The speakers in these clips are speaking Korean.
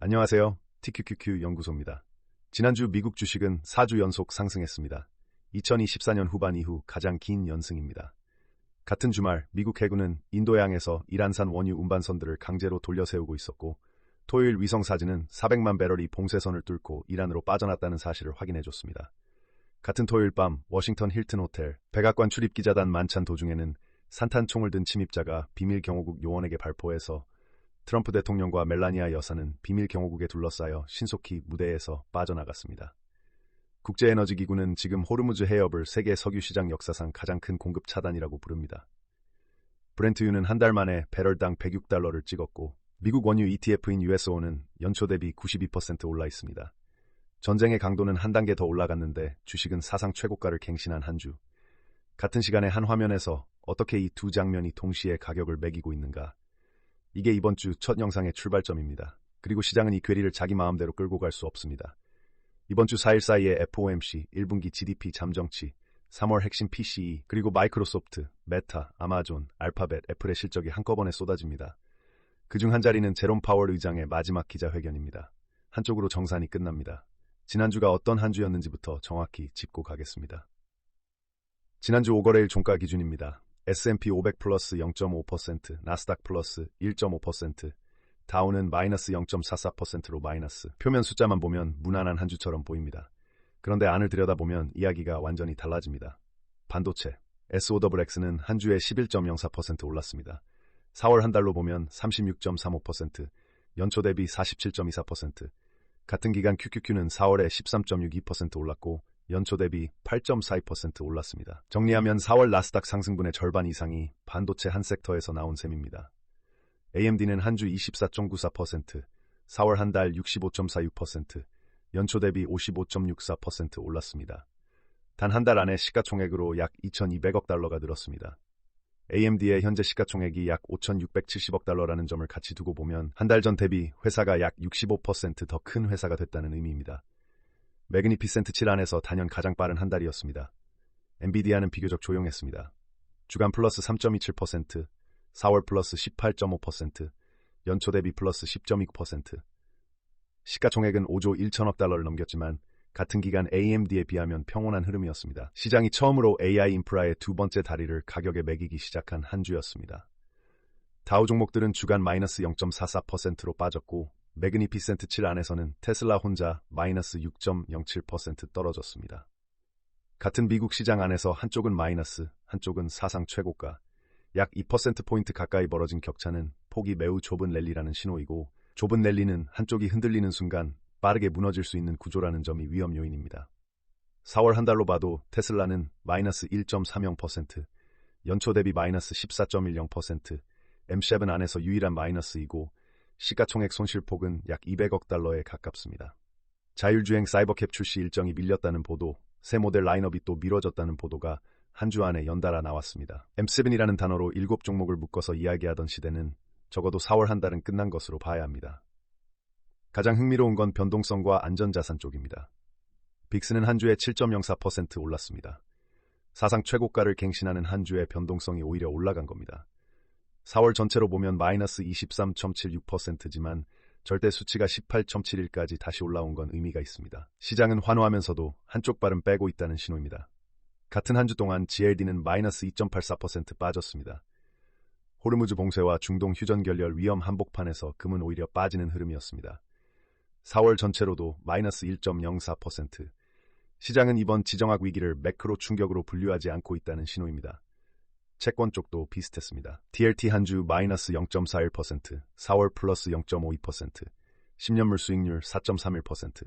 안녕하세요. TQQQ 연구소입니다. 지난주 미국 주식은 4주 연속 상승했습니다. 2024년 후반 이후 가장 긴 연승입니다. 같은 주말 미국 해군은 인도양에서 이란산 원유 운반선들을 강제로 돌려세우고 있었고, 토요일 위성 사진은 400만 배럴이 봉쇄선을 뚫고 이란으로 빠져났다는 사실을 확인해줬습니다. 같은 토요일 밤 워싱턴 힐튼 호텔 백악관 출입기자단 만찬 도중에는 산탄총을 든 침입자가 비밀 경호국 요원에게 발포해서 트럼프 대통령과 멜라니아 여사는 비밀 경호국에 둘러싸여 신속히 무대에서 빠져나갔습니다. 국제에너지기구는 지금 호르무즈 해협을 세계 석유시장 역사상 가장 큰 공급 차단이라고 부릅니다. 브렌트유는 한 달 만에 배럴당 106달러를 찍었고, 미국 원유 ETF인 USO는 연초 대비 92% 올라 있습니다. 전쟁의 강도는 한 단계 더 올라갔는데 주식은 사상 최고가를 갱신한 한 주. 같은 시간에 한 화면에서 어떻게 이 두 장면이 동시에 가격을 매기고 있는가? 이게 이번 주 첫 영상의 출발점입니다. 그리고 시장은 이 괴리를 자기 마음대로 끌고 갈 수 없습니다. 이번 주 4일 사이에 FOMC, 1분기 GDP 잠정치, 3월 핵심 PCE, 그리고 마이크로소프트, 메타, 아마존, 알파벳, 애플의 실적이 한꺼번에 쏟아집니다. 그중 한 자리는 제롬 파월 의장의 마지막 기자회견입니다. 한쪽으로 정산이 끝납니다. 지난주가 어떤 한 주였는지부터 정확히 짚고 가겠습니다. 지난주 5거래일 종가 기준입니다. S&P 500 플러스 0.5%, 나스닥 플러스 1.5%, 다우는 마이너스 0.44%로 마이너스. 표면 숫자만 보면 무난한 한 주처럼 보입니다. 그런데 안을 들여다보면 이야기가 완전히 달라집니다. 반도체, SOXX는 한 주에 11.04% 올랐습니다. 4월 한 달로 보면 36.35%, 연초 대비 47.24%, 같은 기간 QQQ는 4월에 13.62% 올랐고, 연초 대비 8.42% 올랐습니다. 정리하면 4월 나스닥 상승분의 절반 이상이 반도체 한 섹터에서 나온 셈입니다. AMD는 한 주 24.94%, 4월 한 달 65.46%, 연초 대비 55.64% 올랐습니다. 단 한 달 안에 시가총액으로 약 2,200억 달러가 늘었습니다. AMD의 현재 시가총액이 약 5,670억 달러라는 점을 같이 두고 보면 한 달 전 대비 회사가 약 65% 더 큰 회사가 됐다는 의미입니다. 매그니피센트 7 안에서 단연 가장 빠른 한 달이었습니다. 엔비디아는 비교적 조용했습니다. 주간 플러스 3.27%, 4월 플러스 18.5%, 연초 대비 플러스 10.29%. 시가총액은 5조 1천억 달러를 넘겼지만 같은 기간 AMD에 비하면 평온한 흐름이었습니다. 시장이 처음으로 AI 인프라의 두 번째 다리를 가격에 매기기 시작한 한 주였습니다. 다우 종목들은 주간 마이너스 0.44%로 빠졌고, 매그니피센트 7 안에서는 테슬라 혼자 마이너스 6.07% 떨어졌습니다. 같은 미국 시장 안에서 한쪽은 마이너스, 한쪽은 사상 최고가, 약 2%포인트 가까이 벌어진 격차는 폭이 매우 좁은 랠리라는 신호이고, 좁은 랠리는 한쪽이 흔들리는 순간 빠르게 무너질 수 있는 구조라는 점이 위험 요인입니다. 4월 한 달로 봐도 테슬라는 마이너스 1.30%, 연초 대비 마이너스 14.10%, M7 안에서 유일한 마이너스이고, 시가총액 손실폭은 약 200억 달러에 가깝습니다. 자율주행 사이버캡 출시 일정이 밀렸다는 보도, 새 모델 라인업이 또 미뤄졌다는 보도가 한 주 안에 연달아 나왔습니다. M7이라는 단어로 7종목을 묶어서 이야기하던 시대는 적어도 4월 한 달은 끝난 것으로 봐야 합니다. 가장 흥미로운 건 변동성과 안전자산 쪽입니다. 빅스는 한 주에 7.04% 올랐습니다. 사상 최고가를 갱신하는 한 주의 변동성이 오히려 올라간 겁니다. 4월 전체로 보면 마이너스 23.76%지만 절대 수치가 18.71까지 다시 올라온 건 의미가 있습니다. 시장은 환호하면서도 한쪽 발은 빼고 있다는 신호입니다. 같은 한 주 동안 GLD는 마이너스 2.84% 빠졌습니다. 호르무즈 봉쇄와 중동 휴전 결렬 위험 한복판에서 금은 오히려 빠지는 흐름이었습니다. 4월 전체로도 마이너스 1.04%. 시장은 이번 지정학 위기를 매크로 충격으로 분류하지 않고 있다는 신호입니다. 채권 쪽도 비슷했습니다. TLT 한 주 마이너스 0.41%, 4월 플러스 0.52%, 10년물 수익률 4.31%.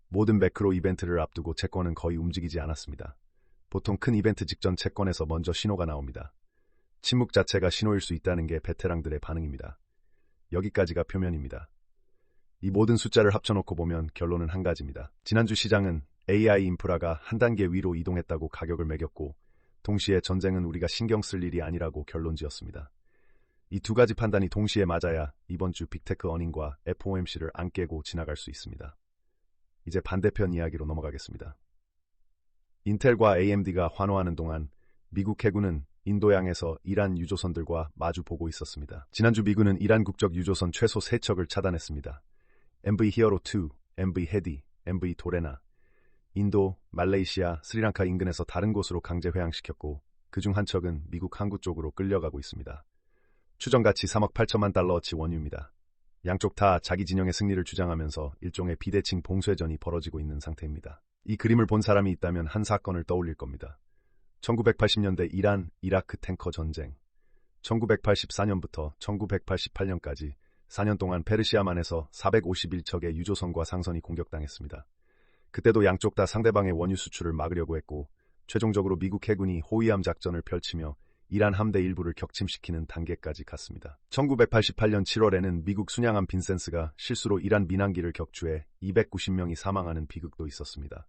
모든 매크로 이벤트를 앞두고 채권은 거의 움직이지 않았습니다. 보통 큰 이벤트 직전 채권에서 먼저 신호가 나옵니다. 침묵 자체가 신호일 수 있다는 게 베테랑들의 반응입니다. 여기까지가 표면입니다. 이 모든 숫자를 합쳐놓고 보면 결론은 한 가지입니다. 지난주 시장은 AI 인프라가 한 단계 위로 이동했다고 가격을 매겼고, 동시에 전쟁은 우리가 신경 쓸 일이 아니라고 결론지었습니다. 이 두 가지 판단이 동시에 맞아야 이번 주 빅테크 어닝과 FOMC를 안 깨고 지나갈 수 있습니다. 이제 반대편 이야기로 넘어가겠습니다. 인텔과 AMD가 환호하는 동안 미국 해군은 인도양에서 이란 유조선들과 마주 보고 있었습니다. 지난주 미군은 이란 국적 유조선 최소 3척을 차단했습니다. MV 히어로2, MV 헤디, MV 도레나, 인도, 말레이시아, 스리랑카 인근에서 다른 곳으로 강제 회항시켰고 그중 한 척은 미국 항구 쪽으로 끌려가고 있습니다. 추정가치 3억 8천만 달러어치 원유입니다. 양쪽 다 자기 진영의 승리를 주장하면서 일종의 비대칭 봉쇄전이 벌어지고 있는 상태입니다. 이 그림을 본 사람이 있다면 한 사건을 떠올릴 겁니다. 1980년대 이란, 이라크 탱커 전쟁. 1984년부터 1988년까지 4년 동안 페르시아만에서 451척의 유조선과 상선이 공격당했습니다. 그때도 양쪽 다 상대방의 원유 수출을 막으려고 했고 최종적으로 미국 해군이 호위함 작전을 펼치며 이란 함대 일부를 격침시키는 단계까지 갔습니다. 1988년 7월에는 미국 순양함 빈센스가 실수로 이란 민항기를 격추해 290명이 사망하는 비극도 있었습니다.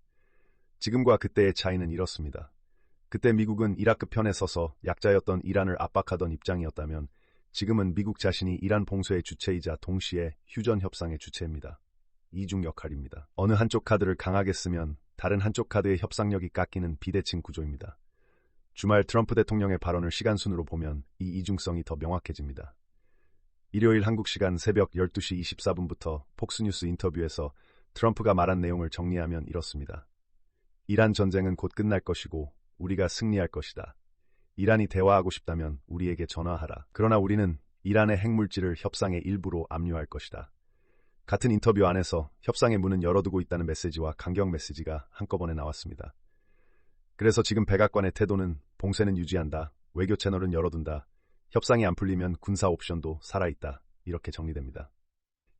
지금과 그때의 차이는 이렇습니다. 그때 미국은 이라크 편에 서서 약자였던 이란을 압박하던 입장이었다면 지금은 미국 자신이 이란 봉쇄의 주체이자 동시에 휴전 협상의 주체입니다. 이중 역할입니다. 어느 한쪽 카드를 강하게 쓰면 다른 한쪽 카드의 협상력이 깎이는 비대칭 구조입니다. 주말 트럼프 대통령의 발언을 시간순으로 보면 이 이중성이 더 명확해집니다. 일요일 한국 시간 새벽 12시 24분부터 폭스뉴스 인터뷰에서 트럼프가 말한 내용을 정리하면 이렇습니다. 이란 전쟁은 곧 끝날 것이고 우리가 승리할 것이다. 이란이 대화하고 싶다면 우리에게 전화하라. 그러나 우리는 이란의 핵물질을 협상의 일부로 압류할 것이다. 같은 인터뷰 안에서 협상의 문은 열어두고 있다는 메시지와 강경 메시지가 한꺼번에 나왔습니다. 그래서 지금 백악관의 태도는 봉쇄는 유지한다, 외교 채널은 열어둔다, 협상이 안 풀리면 군사 옵션도 살아있다, 이렇게 정리됩니다.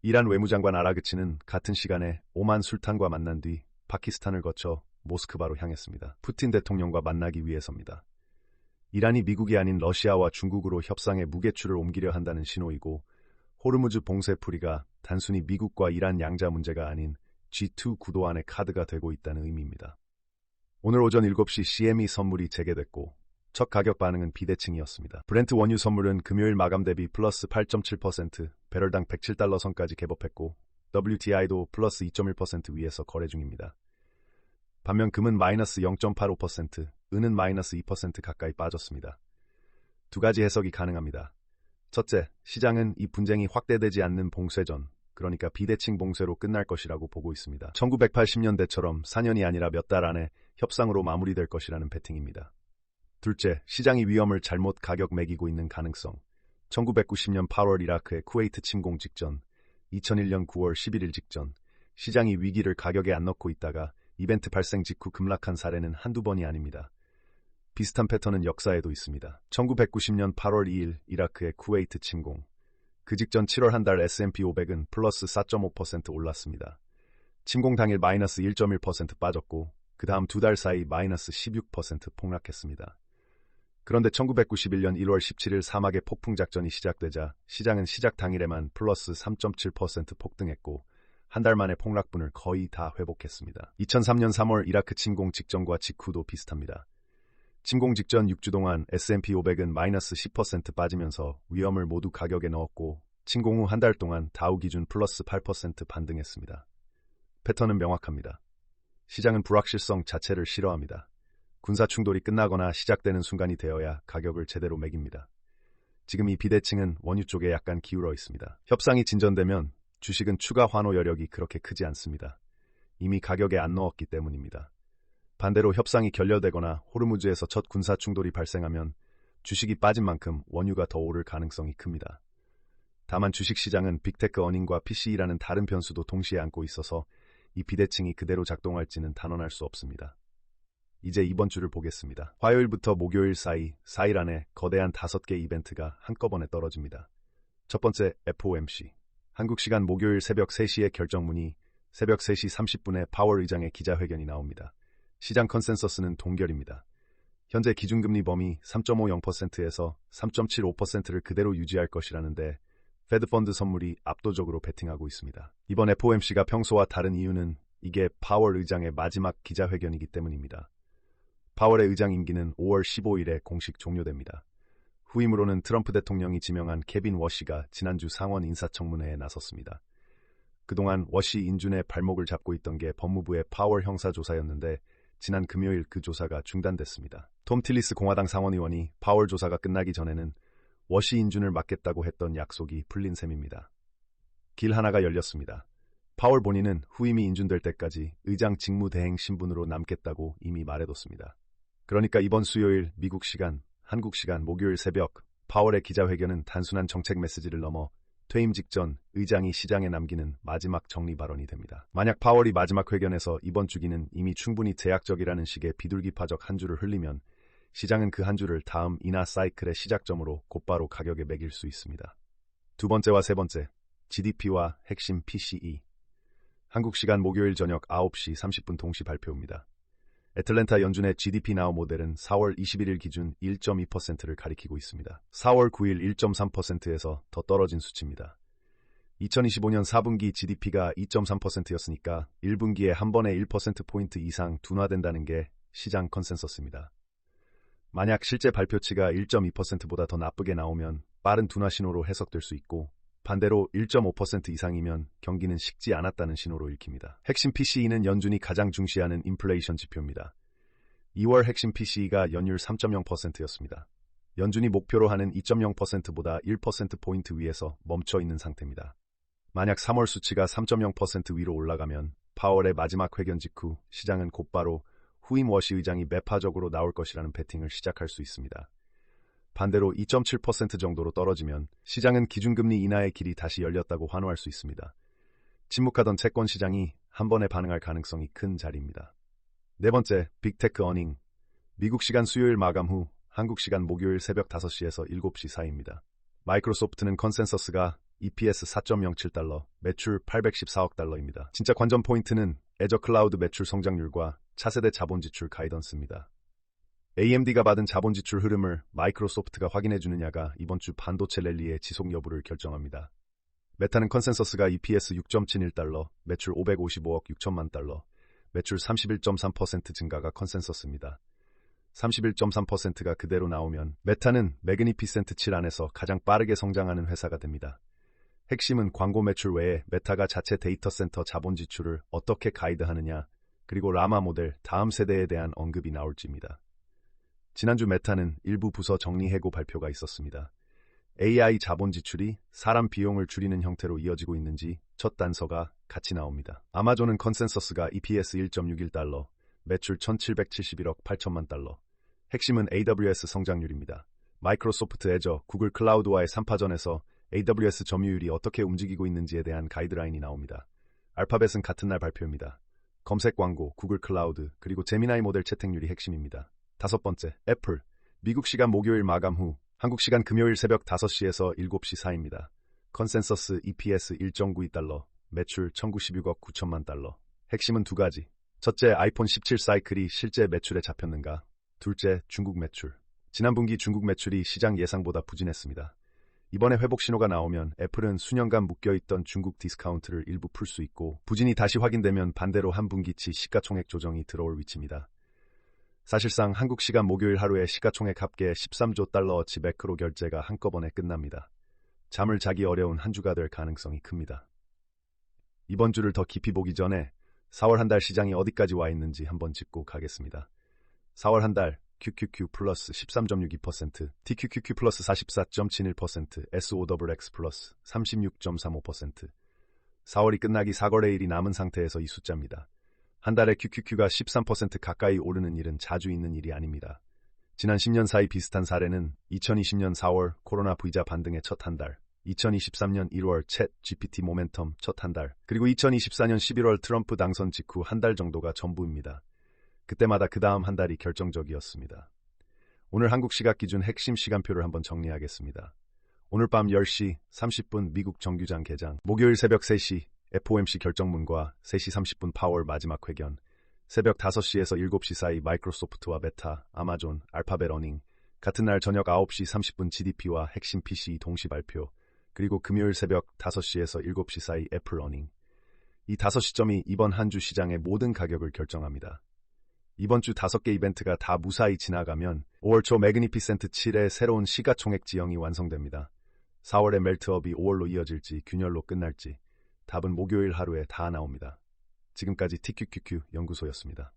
이란 외무장관 아라그치는 같은 시간에 오만 술탄과 만난 뒤 파키스탄을 거쳐 모스크바로 향했습니다. 푸틴 대통령과 만나기 위해서입니다. 이란이 미국이 아닌 러시아와 중국으로 협상의 무게추를 옮기려 한다는 신호이고 호르무즈 봉쇄 풀이가 단순히 미국과 이란 양자 문제가 아닌 G2 구도 안의 카드가 되고 있다는 의미입니다. 오늘 오전 7시 CME 선물이 재개됐고 첫 가격 반응은 비대칭이었습니다. 브렌트 원유 선물은 금요일 마감 대비 플러스 8.7%, 배럴당 107달러 선까지 개법했고 WTI도 플러스 2.1% 위에서 거래 중입니다. 반면 금은 마이너스 0.85%, 은은 마이너스 2% 가까이 빠졌습니다. 두 가지 해석이 가능합니다. 첫째, 시장은 이 분쟁이 확대되지 않는 봉쇄전, 그러니까 비대칭 봉쇄로 끝날 것이라고 보고 있습니다. 1980년대처럼 4년이 아니라 몇 달 안에 협상으로 마무리될 것이라는 베팅입니다. 둘째, 시장이 위험을 잘못 가격 매기고 있는 가능성. 1990년 8월 이라크의 쿠웨이트 침공 직전, 2001년 9월 11일 직전, 시장이 위기를 가격에 안 넣고 있다가 이벤트 발생 직후 급락한 사례는 한두 번이 아닙니다. 비슷한 패턴은 역사에도 있습니다. 1990년 8월 2일 이라크의 쿠웨이트 침공. 그 직전 7월 한 달 S&P 500은 플러스 4.5% 올랐습니다. 침공 당일 마이너스 1.1% 빠졌고 그 다음 두 달 사이 마이너스 16% 폭락했습니다. 그런데 1991년 1월 17일 사막의 폭풍 작전이 시작되자 시장은 시작 당일에만 플러스 3.7% 폭등했고 한 달 만에 폭락분을 거의 다 회복했습니다. 2003년 3월 이라크 침공 직전과 직후도 비슷합니다. 침공 직전 6주 동안 S&P 500은 마이너스 10% 빠지면서 위험을 모두 가격에 넣었고 침공 후 한 달 동안 다우 기준 플러스 8% 반등했습니다. 패턴은 명확합니다. 시장은 불확실성 자체를 싫어합니다. 군사 충돌이 끝나거나 시작되는 순간이 되어야 가격을 제대로 매깁니다. 지금 이 비대칭은 원유 쪽에 약간 기울어 있습니다. 협상이 진전되면 주식은 추가 환호 여력이 그렇게 크지 않습니다. 이미 가격에 안 넣었기 때문입니다. 반대로 협상이 결렬되거나 호르무즈에서 첫 군사 충돌이 발생하면 주식이 빠진 만큼 원유가 더 오를 가능성이 큽니다. 다만 주식시장은 빅테크 어닝과 PCE라는 다른 변수도 동시에 안고 있어서 이 비대칭이 그대로 작동할지는 단언할 수 없습니다. 이제 이번 주를 보겠습니다. 화요일부터 목요일 사이 4일 안에 거대한 5개 이벤트가 한꺼번에 떨어집니다. 첫 번째 FOMC. 한국 시간 목요일 새벽 3시에 결정문이 새벽 3시 30분에 파월 의장의 기자회견이 나옵니다. 시장 컨센서스는 동결입니다. 현재 기준금리 범위 3.50%에서 3.75%를 그대로 유지할 것이라는데 페드펀드 선물이 압도적으로 베팅하고 있습니다. 이번 FOMC가 평소와 다른 이유는 이게 파월 의장의 마지막 기자회견이기 때문입니다. 파월의 의장 임기는 5월 15일에 공식 종료됩니다. 후임으로는 트럼프 대통령이 지명한 케빈 워시가 지난주 상원 인사청문회에 나섰습니다. 그동안 워시 인준의 발목을 잡고 있던 게 법무부의 파월 형사조사였는데 지난 금요일 그 조사가 중단됐습니다. 톰 틸리스 공화당 상원의원이 파월 조사가 끝나기 전에는 워시 인준을 맡겠다고 했던 약속이 풀린 셈입니다. 길 하나가 열렸습니다. 파월 본인은 후임이 인준될 때까지 의장 직무대행 신분으로 남겠다고 이미 말해뒀습니다. 그러니까 이번 수요일 미국 시간, 한국 시간 목요일 새벽 파월의 기자회견은 단순한 정책 메시지를 넘어 퇴임 직전 의장이 시장에 남기는 마지막 정리 발언이 됩니다. 만약 파월이 마지막 회견에서 이번 주기는 이미 충분히 제약적이라는 식의 비둘기파적 한 주를 흘리면 시장은 그 한 주를 다음 인하 사이클의 시작점으로 곧바로 가격에 매길 수 있습니다. 두 번째와 세 번째, GDP와 핵심 PCE. 한국 시간 목요일 저녁 9시 30분 동시 발표입니다. 애틀랜타 연준의 GDP 나우 모델은 4월 21일 기준 1.2%를 가리키고 있습니다. 4월 9일 1.3%에서 더 떨어진 수치입니다. 2025년 4분기 GDP가 2.3%였으니까 1분기에 한 번에 1%포인트 이상 둔화된다는 게 시장 컨센서스입니다. 만약 실제 발표치가 1.2%보다 더 나쁘게 나오면 빠른 둔화 신호로 해석될 수 있고 반대로 1.5% 이상이면 경기는 식지 않았다는 신호로 읽힙니다. 핵심 PCE는 연준이 가장 중시하는 인플레이션 지표입니다. 2월 핵심 PCE가 연율 3.0%였습니다. 연준이 목표로 하는 2.0%보다 1%포인트 위에서 멈춰 있는 상태입니다. 만약 3월 수치가 3.0% 위로 올라가면 파월의 마지막 회견 직후 시장은 곧바로 후임 워시 의장이 매파적으로 나올 것이라는 베팅을 시작할 수 있습니다. 반대로 2.7% 정도로 떨어지면 시장은 기준금리 인하의 길이 다시 열렸다고 환호할 수 있습니다. 침묵하던 채권 시장이 한 번에 반응할 가능성이 큰 자리입니다. 네 번째, 빅테크 어닝. 미국 시간 수요일 마감 후 한국 시간 목요일 새벽 5시에서 7시 사이입니다. 마이크로소프트는 컨센서스가 EPS 4.07달러, 매출 814억 달러입니다. 진짜 관전 포인트는 애저 클라우드 매출 성장률과 차세대 자본 지출 가이던스입니다. AMD가 받은 자본 지출 흐름을 마이크로소프트가 확인해주느냐가 이번 주 반도체 랠리의 지속 여부를 결정합니다. 메타는 컨센서스가 EPS 6.71달러, 매출 555억 6천만 달러, 매출 31.3% 증가가 컨센서스입니다. 31.3%가 그대로 나오면 메타는 매그니피센트 7 안에서 가장 빠르게 성장하는 회사가 됩니다. 핵심은 광고 매출 외에 메타가 자체 데이터 센터 자본 지출을 어떻게 가이드하느냐, 그리고 라마 모델 다음 세대에 대한 언급이 나올지입니다. 지난주 메타는 일부 부서 정리해고 발표가 있었습니다. AI 자본 지출이 사람 비용을 줄이는 형태로 이어지고 있는지 첫 단서가 같이 나옵니다. 아마존은 컨센서스가 EPS 1.61달러, 매출 1771억 8천만 달러. 핵심은 AWS 성장률입니다. 마이크로소프트 애저, 구글 클라우드와의 3파전에서 AWS 점유율이 어떻게 움직이고 있는지에 대한 가이드라인이 나옵니다. 알파벳은 같은 날 발표입니다. 검색 광고, 구글 클라우드, 그리고 제미나이 모델 채택률이 핵심입니다. 다섯 번째, 애플. 미국 시간 목요일 마감 후 한국 시간 금요일 새벽 5시에서 7시 사이입니다. 컨센서스 EPS 1.92달러, 매출 1096억 9천만 달러. 핵심은 두 가지. 첫째, 아이폰 17 사이클이 실제 매출에 잡혔는가? 둘째, 중국 매출. 지난 분기 중국 매출이 시장 예상보다 부진했습니다. 이번에 회복 신호가 나오면 애플은 수년간 묶여있던 중국 디스카운트를 일부 풀 수 있고 부진이 다시 확인되면 반대로 한 분기치 시가총액 조정이 들어올 위치입니다. 사실상 한국 시간 목요일 하루에 시가총액 합계 13조 달러어치 매크로 결제가 한꺼번에 끝납니다. 잠을 자기 어려운 한 주가 될 가능성이 큽니다. 이번 주를 더 깊이 보기 전에 4월 한 달 시장이 어디까지 와 있는지 한번 짚고 가겠습니다. 4월 한 달 QQQ 플러스 13.62%, TQQQ 플러스 44.71%, SOXX 플러스 36.35%. 4월이 끝나기 4거래일이 남은 상태에서 이 숫자입니다. 한 달에 QQQ가 13% 가까이 오르는 일은 자주 있는 일이 아닙니다. 지난 10년 사이 비슷한 사례는 2020년 4월 코로나 V자 반등의 첫 한 달, 2023년 1월 챗 GPT 모멘텀 첫 한 달, 그리고 2024년 11월 트럼프 당선 직후 한 달 정도가 전부입니다. 그때마다 그 다음 한 달이 결정적이었습니다. 오늘 한국 시각 기준 핵심 시간표를 한번 정리하겠습니다. 오늘 밤 10시 30분 미국 정규장 개장, 목요일 새벽 3시 FOMC 결정문과 3시 30분 파월 마지막 회견, 새벽 5시에서 7시 사이 마이크로소프트와 메타, 아마존, 알파벳 어닝, 같은 날 저녁 9시 30분 GDP와 핵심 PCE 동시 발표, 그리고 금요일 새벽 5시에서 7시 사이 애플 어닝. 이 5시점이 이번 한 주 시장의 모든 가격을 결정합니다. 이번 주 5개 이벤트가 다 무사히 지나가면 5월 초 매그니피센트 7의 새로운 시가총액 지형이 완성됩니다. 4월의 멜트업이 5월로 이어질지 균열로 끝날지 답은 목요일 하루에 다 나옵니다. 지금까지 TQQQ 연구소였습니다.